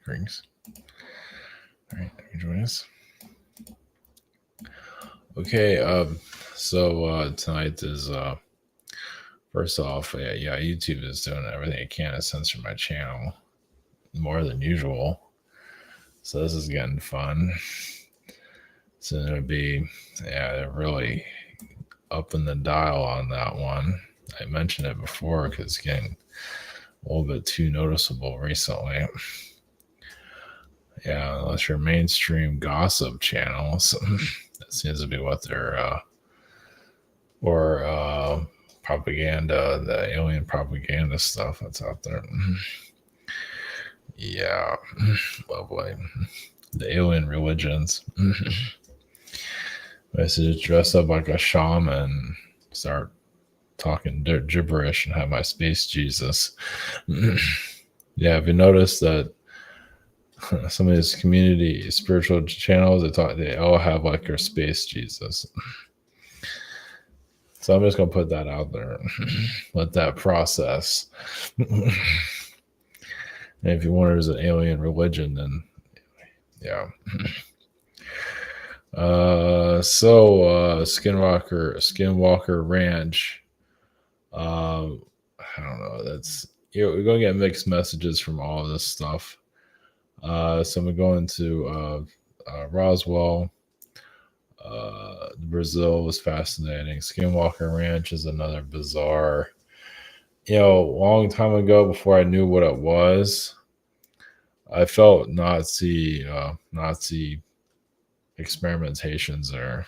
Rings. All right, join us. Okay, so tonight is first off, yeah, YouTube is doing everything it can to censor my channel more than usual. So this is getting fun. So it'll be, yeah, they're really upping the dial on that one. I mentioned it before because it's getting a little bit too noticeable recently. Yeah, unless you're mainstream gossip channels, that seems to be what they're or propaganda, the alien propaganda stuff that's out there. Yeah, lovely. The alien religions. I should just dress up like a shaman, start talking gibberish, and have my space Jesus. Yeah, have you noticed that some of these community spiritual channels they all have like their space Jesus? So I'm just gonna put that out there. Let that process. And if you wonder is an alien religion, then yeah. Skinwalker Ranch. I don't know. That's we're gonna get mixed messages from all of this stuff. So I'm going to Roswell. Brazil was fascinating. Skinwalker Ranch is another bizarre. A long time ago, before I knew what it was, I felt Nazi experimentations there.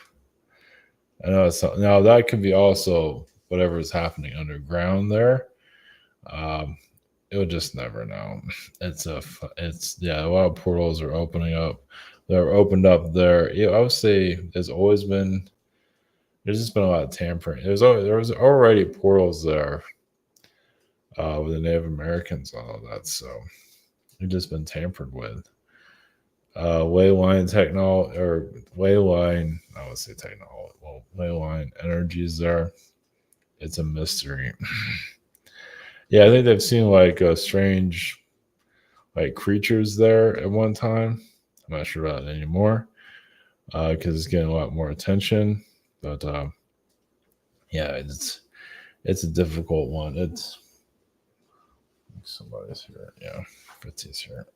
I know now that could be also whatever is happening underground there. You'll just never know. It's a lot of portals are opening up. They're opened up there. I would say there's just been a lot of tampering. There was already portals there with the Native Americans and all that, so it's just been tampered with. Leyline technology or leyline, I would say technology. Well, leyline energies there. It's a mystery. Yeah, I think they've seen like strange, like creatures there at one time. I'm not sure about it anymore because it's getting a lot more attention. But yeah, it's a difficult one. It's somebody's here. Yeah, Fritzy's here.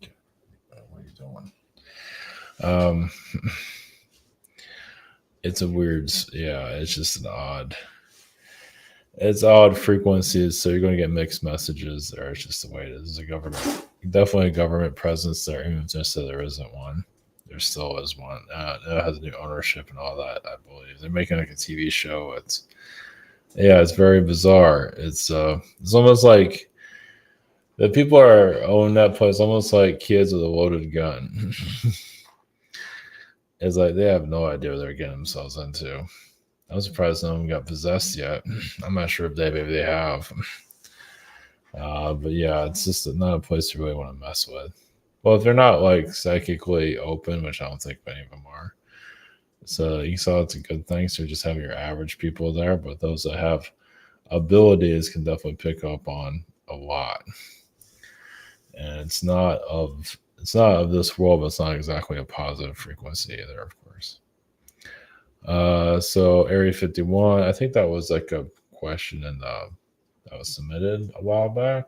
Okay. What are you doing? It's a weird. Yeah, it's just an odd. It's odd frequencies, so you're going to get mixed messages there. It's just the way it is. There's definitely a government presence there, even if there isn't one. There still is one. It has new ownership and all that, I believe. They're making like a TV show. It's very bizarre. It's almost like the people own that place almost like kids with a loaded gun. It's like they have no idea what they're getting themselves into. I'm surprised no one got possessed yet. I'm not sure if maybe they have. But yeah, it's just not a place you really want to mess with. Well, if they're not like psychically open, which I don't think many of them are. So you saw it's a good thing. So just have your average people there, but those that have abilities can definitely pick up on a lot. And it's not of this world, but it's not exactly a positive frequency either, of course. So Area 51, I think that was like a question that was submitted a while back.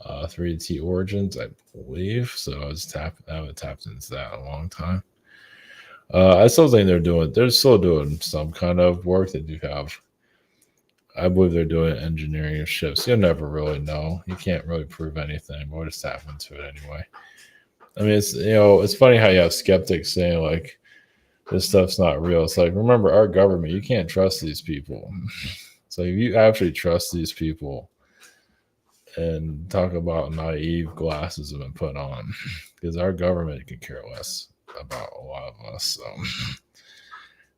3D Origins, I believe. So I haven't tapped into that in a long time. I still think they're still doing some kind of work. They do have, I believe they're doing engineering of ships. You'll never really know. You can't really prove anything. We'll just tap into it anyway. I mean, it's funny how you have skeptics saying like, this stuff's not real. It's like, remember our government, you can't trust these people. So if you actually trust these people and talk about naive glasses have been put on, because our government can care less about a lot of us. So,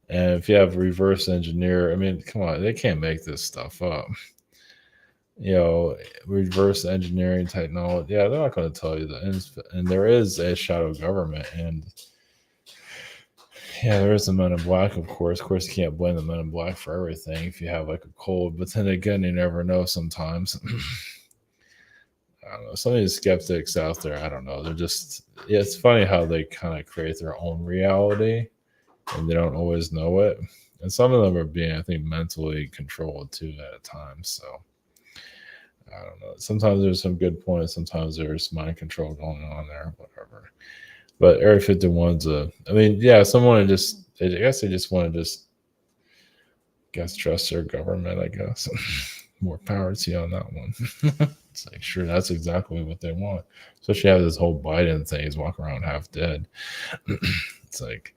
and if you have reverse engineer, I mean, come on, they can't make this stuff up. Reverse engineering technology. Yeah, they're not going to tell you that. And there is a shadow government, and yeah, there is the Men in Black, of course. Of course, you can't blame the Men in Black for everything if you have like a cold. But then again, you never know sometimes. I don't know. Some of these skeptics out there, I don't know. They're just, yeah, it's funny how they kind of create their own reality and they don't always know it. And some of them are being, I think, mentally controlled too at times. So I don't know. Sometimes there's some good points. Sometimes there's mind control going on there, whatever. But Area 51's I mean, yeah, someone just, I guess they just want to just, guess, trust their government, I guess. More power to you on that one. It's like, sure, that's exactly what they want. Especially have this whole Biden thing. He's walking around half dead. It's like,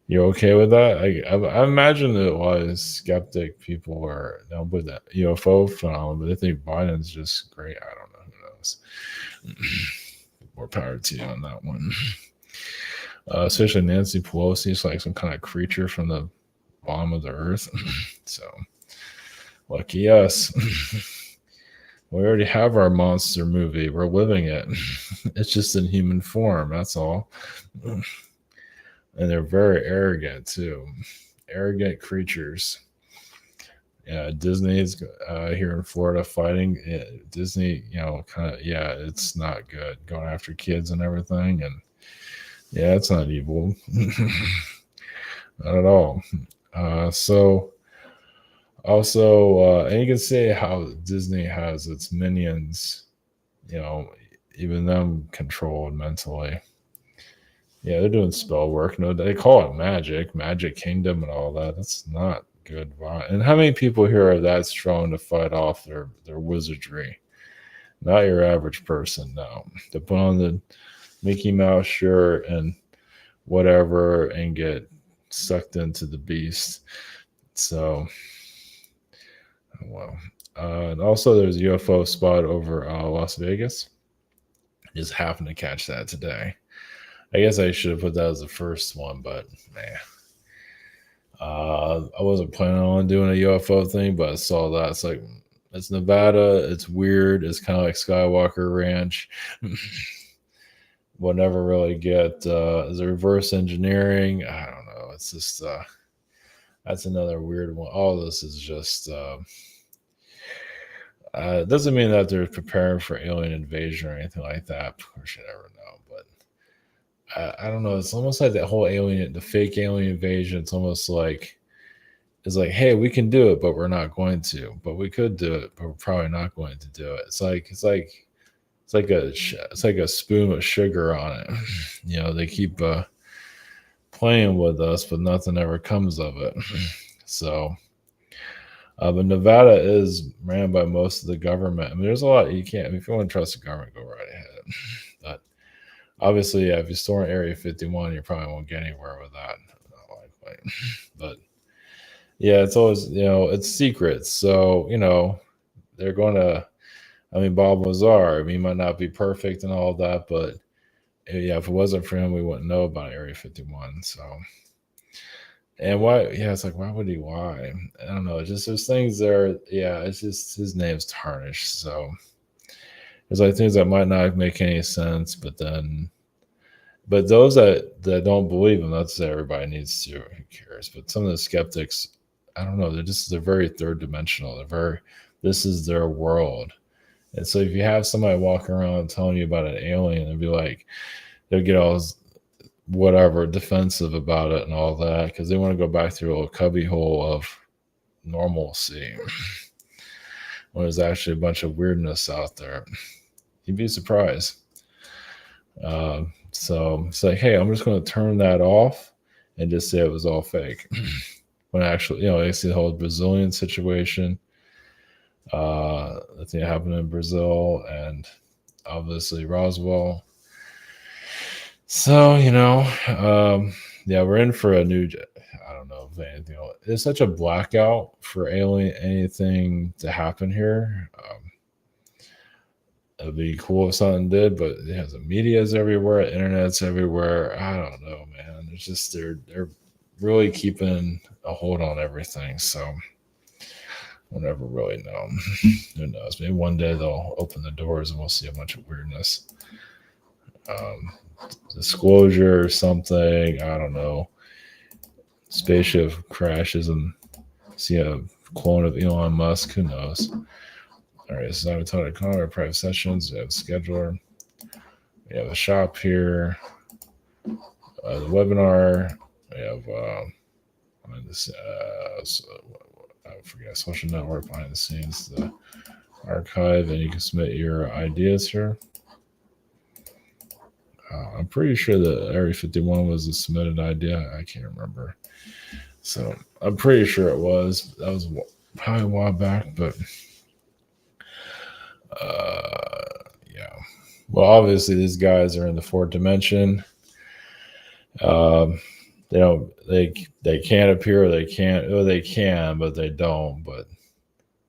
you're okay with that? I imagine that a lot of skeptic people are down with that UFO phenomenon, but they think Biden's just great. I don't know. Who knows? More power to you on that one. Especially Nancy Pelosi is like some kind of creature from the bottom of the earth. So lucky us. We already have our monster movie. We're living it. It's just in human form. That's all. And they're very arrogant too. Arrogant creatures. Yeah, Disney's here in Florida fighting. Yeah, Disney, kind of, yeah, it's not good going after kids and everything. And yeah, it's not evil. Not at all. So also, and you can see how Disney has its minions, even them controlled mentally. Yeah, they're doing spell work. No, they call it Magic Kingdom, and all that. That's not good. And how many people here are that strong to fight off their wizardry? Not your average person. No, to put on the Mickey Mouse shirt and whatever and get sucked into the beast. So, well, and also there's a UFO spot over Las Vegas. Just happened to catch that today. I guess I should have put that as the first one, but man, I wasn't planning on doing a UFO thing, but I saw that. It's like, it's Nevada. It's weird. It's kind of like Skywalker Ranch. We'll never really get is it reverse engineering? I don't know. It's just that's another weird one. All this is just it doesn't mean that they're preparing for alien invasion or anything like that. Of course, you never know. But I don't know. It's almost like that whole the fake alien invasion. It's almost like it's like, hey, we can do it, but we're not going to. But we could do it, but we're probably not going to do it. It's like a spoon with sugar on it. They keep playing with us, but nothing ever comes of it. So, but Nevada is ran by most of the government. I mean, there's a lot you can't. If you want to trust the government, go right ahead. But obviously, yeah, if you store in Area 51, you probably won't get anywhere with that. Not likely. But yeah, it's always it's secrets. So they're going to. I mean, Bob Lazar, he might not be perfect and all that, but yeah, if it wasn't for him, we wouldn't know about Area 51. So, and why? Yeah, it's like, why would he? Why? I don't know. It's just there's things there. Yeah, it's just his name's tarnished. So there's like things that might not make any sense, but those that don't believe him, that's everybody needs to. Who cares? But some of the skeptics, I don't know. They're very third dimensional. This is their world. And so if you have somebody walking around telling you about an alien, they'll get all whatever defensive about it and all that because they want to go back through a little cubbyhole of normalcy when there's actually a bunch of weirdness out there. You'd be surprised. So it's like, hey, I'm just going to turn that off and just say it was all fake. When actually, I see the whole Brazilian situation. The thing that happened in Brazil and obviously Roswell. So, yeah, we're in for a new, I don't know if anything else. It's such a blackout for anything to happen here. It'd be cool if something did, but the media's everywhere, internet's everywhere. I don't know, man. It's just, they're really keeping a hold on everything. So, we'll never really know. Who knows? Maybe one day they'll open the doors and we'll see a bunch of weirdness. Disclosure or something. I don't know. Spaceship crashes and see a clone of Elon Musk. Who knows? All right, this is Avatonic Call, private sessions. We have a scheduler. We have a shop here. The webinar. We have this. I forget, social network behind the scenes. The archive, and you can submit your ideas here. I'm pretty sure that Area 51 was a submitted idea. I can't remember. So I'm pretty sure it was. That was probably a while back, but yeah. Well, obviously these guys are in the fourth dimension. They don't. They can't appear. Or they can't. Oh, they can, but they don't. But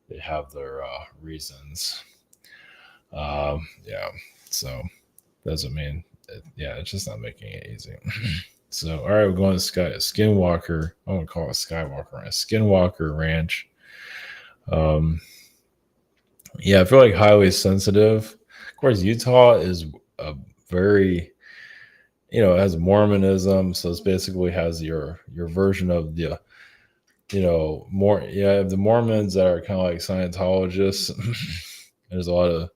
they have their reasons. Yeah. So doesn't mean. It's just not making it easy. So, all right, we're going to Skinwalker. I won't call it Skywalker Ranch. Skinwalker Ranch. Yeah, I feel like highly sensitive. Of course, Utah is a very, it has Mormonism, so it's basically has your version of the, more. Yeah, the Mormons that are kind of like Scientologists. There's a lot of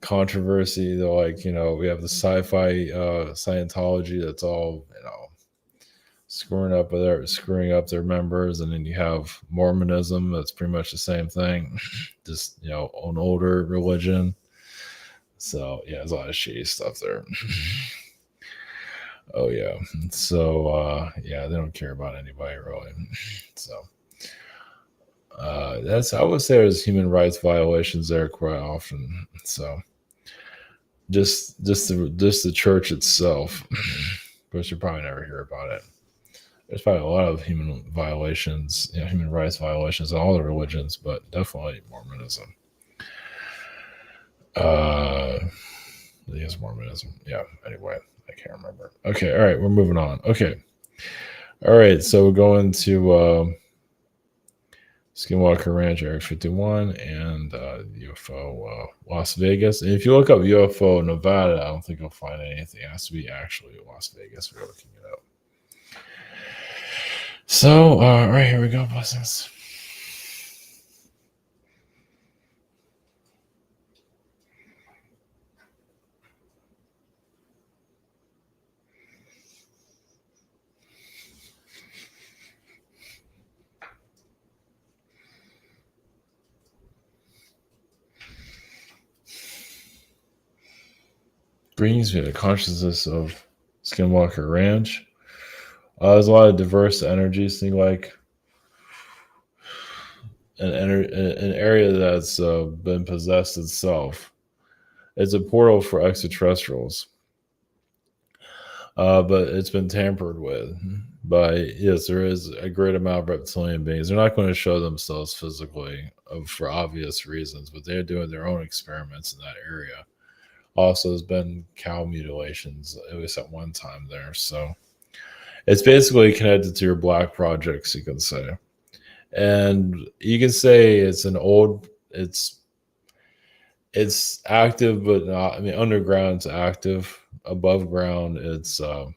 controversy. They're like, we have the sci-fi Scientology that's all, screwing up their members, and then you have Mormonism that's pretty much the same thing, just an older religion. So yeah, there's a lot of shady stuff there. Oh yeah. So yeah, they don't care about anybody really. So I would say there's human rights violations there quite often. So just the church itself, but you probably never hear about it. There's probably a lot of human violations, human rights violations in all the religions, but definitely Mormonism. I think it's Mormonism. Yeah. Anyway, I can't remember. Okay. All right. We're moving on. Okay. All right. So we're going to Skinwalker Ranch, Area 51, and UFO Las Vegas. And if you look up UFO Nevada, I don't think you'll find anything. It has to be actually Las Vegas. We're looking it up. So, all right, here we go. Blessings. Brings me to the consciousness of Skinwalker Ranch. There's a lot of diverse energies. Think like an area that's been possessed itself. It's a portal for extraterrestrials, but it's been tampered with by, yes, there is a great amount of reptilian beings. They're not going to show themselves physically for obvious reasons, but they're doing their own experiments in that area. Also, there's been cow mutilations, at least at one time there. So it's basically connected to your black projects, you can say. And you can say it's active, but not. I mean, underground's active. Above ground, it's they're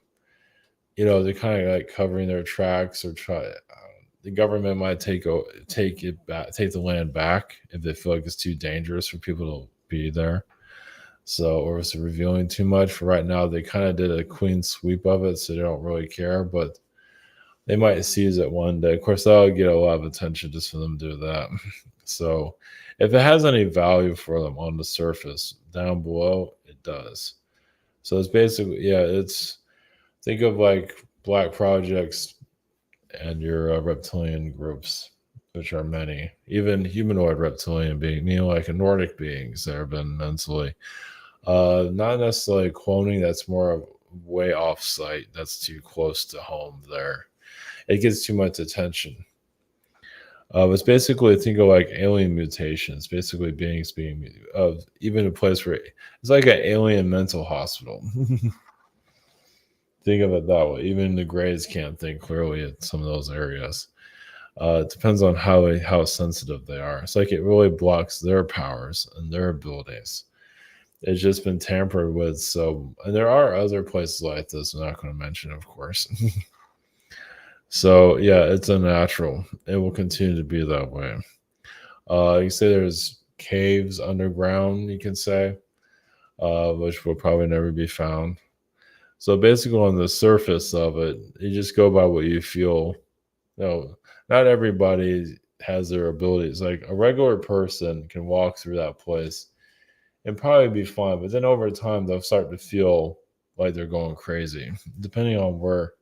kind of like covering their tracks or try. The government might take the land back if they feel like it's too dangerous for people to be there. So, or it's revealing too much. For right now, they kind of did a clean sweep of it, so they don't really care. But they might seize it one day. Of course, that'll get a lot of attention just for them to do that. So, if it has any value for them on the surface, down below, it does. So it's basically, think of like black projects and your reptilian groups, which are many, even humanoid reptilian beings, like Nordic beings that have been mentally, not necessarily cloning. That's more of way off site. That's too close to home there. It gets too much attention. It's basically, think of like alien mutations, basically beings being even a place where it's like an alien mental hospital. Think of it that way. Even the Greys can't think clearly at some of those areas. It depends on how sensitive they are. It's like it really blocks their powers and their abilities. It's just been tampered with. So, and there are other places like this. I'm not going to mention, of course. So yeah, it's unnatural. It will continue to be that way. You say there's caves underground, you can say, which will probably never be found. So basically, on the surface of it, you just go by what you feel. No, not everybody has their abilities. Like a regular person can walk through that place and probably be fine, but then over time they'll start to feel like they're going crazy, depending on where.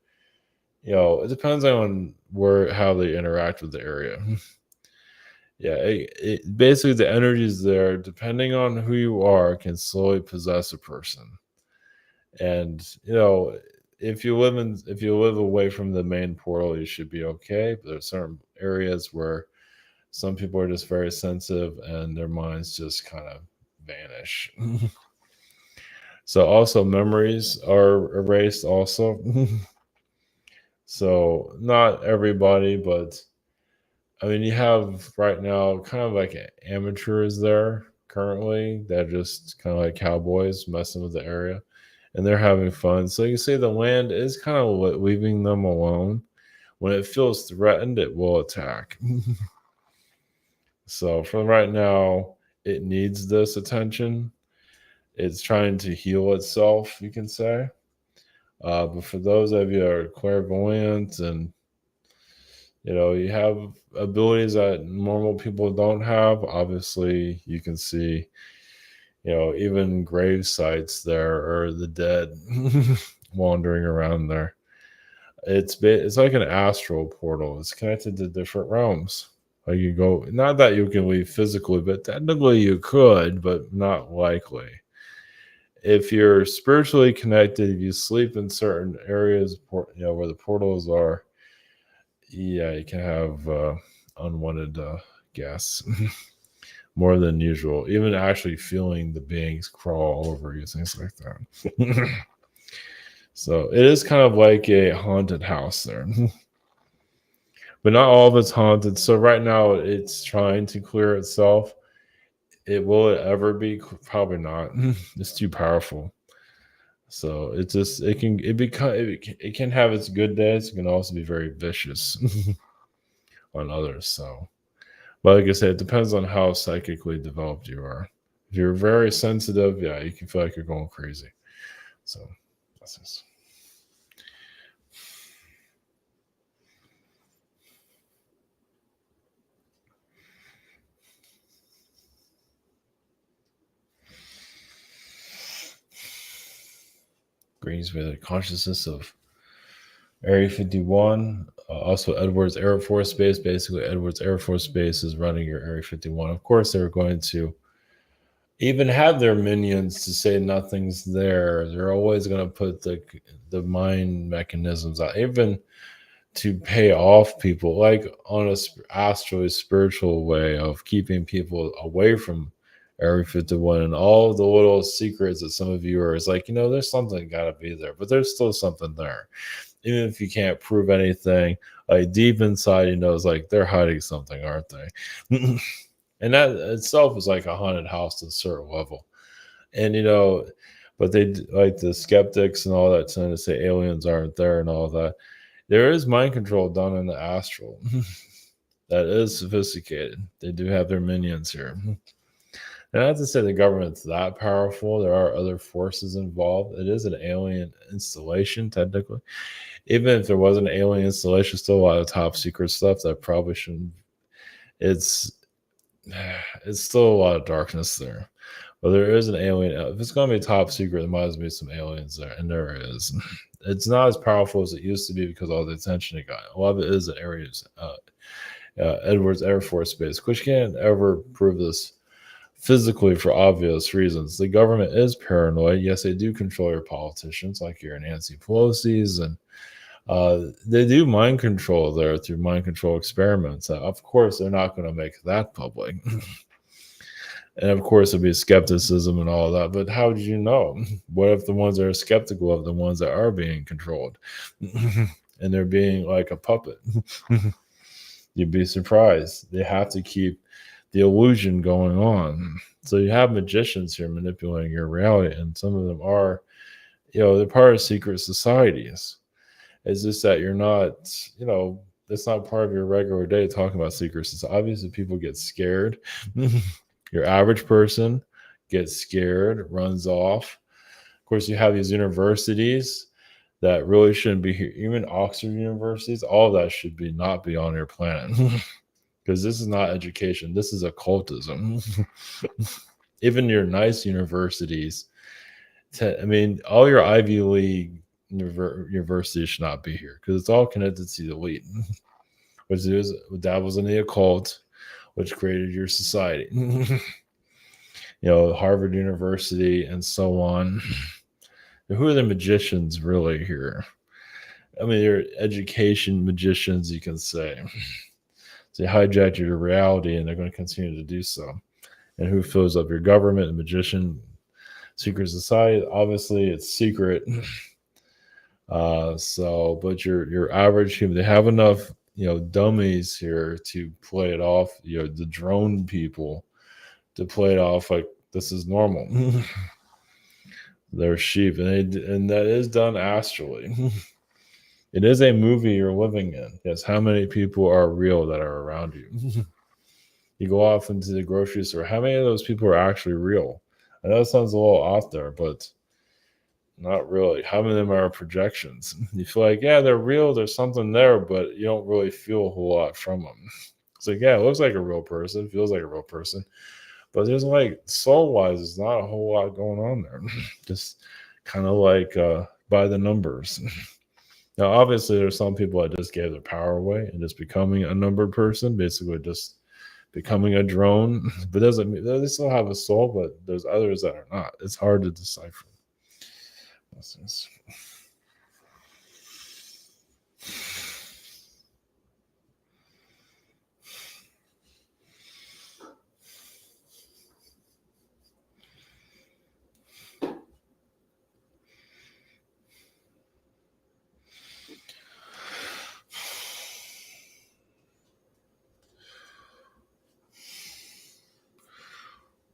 It depends on where how they interact with the area. Yeah, basically the energies there, depending on who you are, can slowly possess a person. And if you live away from the main portal, you should be okay. But there's certain areas where some people are just very sensitive and their minds just kind of vanish. So also memories are erased also. So not everybody, but I mean you have right now kind of like amateurs there currently that are just kind of like cowboys messing with the area and they're having fun. So you see the land is kind of leaving them alone. When it feels threatened, it will attack. So for right now, it needs this attention. It's trying to heal itself, you can say. But for those of you that are clairvoyant and you have abilities that normal people don't have, obviously you can see, even grave sites there or the dead wandering around there. It's like an astral portal. It's connected to different realms. Like you go, not that you can leave physically, but technically you could, but not likely. If you're spiritually connected, if you sleep in certain areas, where the portals are, yeah, you can have unwanted guests more than usual. Even actually feeling the beings crawl over you, things like that. So it is kind of like a haunted house there. But not all of it's haunted. So right now it's trying to clear itself. Will it ever be? Probably not. It's too powerful. So it can have its good days. It can also be very vicious on others. So, but like I said, it depends on how psychically developed you are. If you're very sensitive, yeah, you can feel like you're going crazy. So that's just. Agrees with the consciousness of Area 51. Also, Edwards Air Force Base. Basically, Edwards Air Force Base is running your Area 51. Of course, they're going to even have their minions to say nothing's there. They're always going to put the mind mechanisms out, even to pay off people, like on a astrally spiritual way of keeping people away from Area 51 and all the little secrets that some of you are is like, there's something got to be there, but there's still something there. Even if you can't prove anything, like deep inside, it's like they're hiding something, aren't they? And that itself is like a haunted house to a certain level. And, but they like the skeptics and all that tend to say aliens aren't there and all that. There is mind control done in the astral. That is sophisticated. They do have their minions here. And not to say the government's that powerful. There are other forces involved. It is an alien installation, technically. Even if there was an alien installation, still a lot of top secret stuff that probably shouldn't. It's it's still a lot of darkness there. But there is an alien. If it's going to be top secret, there might as well be some aliens there, and there is. It's not as powerful as it used to be because of all the attention it got. A lot of it is in areas, Edwards Air Force Base, which can't ever prove this physically for obvious reasons. The government is paranoid. Yes, they do control your politicians, like your Nancy Pelosi's, and they do mind control there through mind control experiments. Of course, they're not going to make that public. And of course, there'll be skepticism and all that. But how do you know? What if the ones that are skeptical of the ones that are being controlled and they're being like a puppet? You'd be surprised. They have to keep the illusion going on. So you have magicians here manipulating your reality, and some of them are, they're part of secret societies. It's just that you're not, it's not part of your regular day talking about secret society. Obviously, people get scared Your average person gets scared, runs off. Of course, you have these universities that really shouldn't be here. Even Oxford universities, all of that should be not be on your planet. Because this is not education. This is occultism. Even your nice universities, I mean, all your Ivy League universities should not be here because it's all connected to the elite, which is that was in the occult, which created your society. Harvard University and so on. Who are the magicians really here? I mean, they're education magicians, you can say. They hijacked your reality and they're going to continue to do so. And who fills up your government? The magician, secret society. Obviously, it's secret. But your average human, they have enough, dummies here to play it off. The drone people to play it off like this is normal. They're sheep, and that is done astrally. It is a movie you're living in. Yes, how many people are real that are around you? You go off into the grocery store. How many of those people are actually real? I know it sounds a little off there, but not really. How many of them are projections? You feel like, yeah, they're real. There's something there, but you don't really feel a whole lot from them. It's like, yeah, it looks like a real person, feels like a real person, but there's like soul-wise, there's not a whole lot going on there. Just kind of like by the numbers. Now, obviously, there's some people that just gave their power away and just becoming a numbered person, basically just becoming a drone. But doesn't mean they still have a soul, but there's others that are not. It's hard to decipher.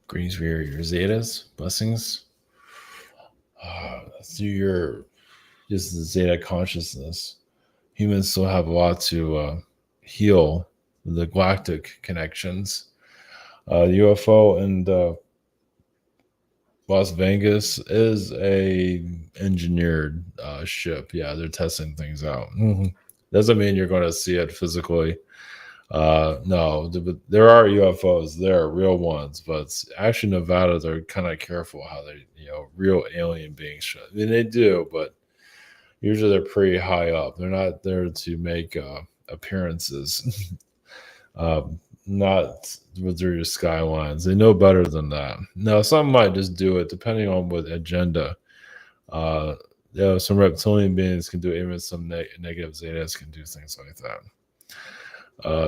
Greens for your zetas, blessings. Through your just the zeta consciousness, humans still have a lot to heal the galactic connections. The UFO and Las Vegas is a engineered ship. Yeah, they're testing things out. Doesn't mean you're going to see it physically. No, there are UFOs. There are real ones, but actually Nevada, they're kind of careful how they, real alien beings show. I mean, they do, but usually they're pretty high up. They're not there to make appearances. Not through your skylines. They know better than that. Now, some might just do it depending on what agenda. Some reptilian beings can do it, even some negative zetas can do things like that.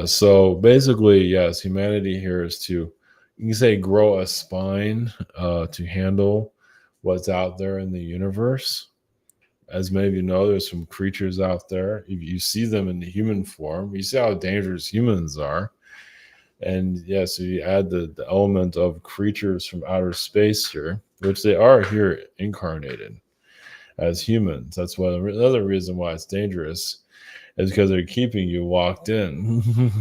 So basically, yes, humanity here is to, you can say, grow a spine to handle what's out there in the universe. As many of you know, there's some creatures out there. If you see them in the human form, you see how dangerous humans are. And yeah, so you add the element of creatures from outer space here, which they are here incarnated as humans. That's why another reason why it's dangerous is because they're keeping you locked in,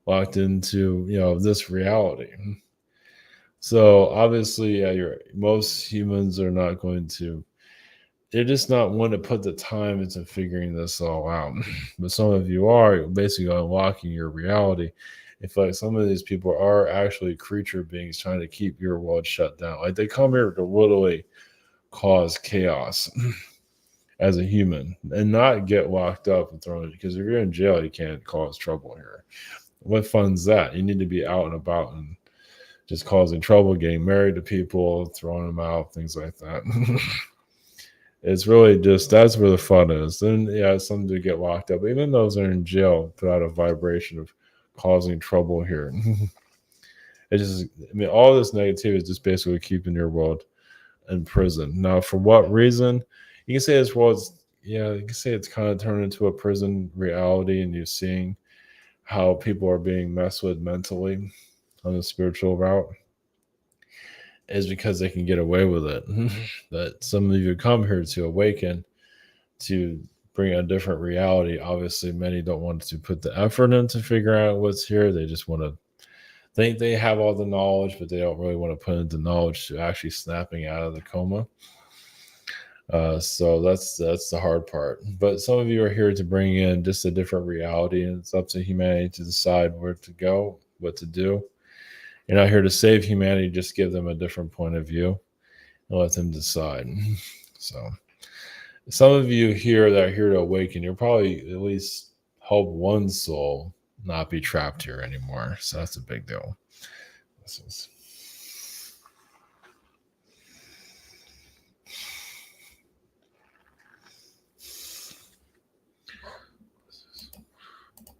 locked into this reality. So obviously, yeah, most humans are not going to. They're just not want to put the time into figuring this all out. But some of you are basically unlocking your reality. In fact, some of these people are actually creature beings trying to keep your world shut down. Like they come here to literally cause chaos as a human and not get locked up and thrown in. Because if you're in jail, you can't cause trouble here. What fun's that? You need to be out and about and just causing trouble, getting married to people, throwing them out, things like that. It's really just, that's where the fun is. Then, yeah, some do get locked up. Even those that are in jail put out a vibration of causing trouble here. All this negativity is just basically keeping your world in prison. Now, for what reason? You can say this world's, you can say it's kind of turned into a prison reality, and you're seeing how people are being messed with mentally on the spiritual route. Is because they can get away with it. That some of you come here to awaken, to bring a different reality. Obviously, many don't want to put the effort in to figure out what's here. They just want to They have all the knowledge, but they don't really want to put into knowledge to actually snapping out of the coma. So that's the hard part. But some of you are here to bring in just a different reality, and it's up to humanity to decide where to go, what to do. You're not here to save humanity; just give them a different point of view and let them decide. So some of you here that are here to awaken, you'll probably at least help one soul not be trapped here anymore. So that's a big deal. This is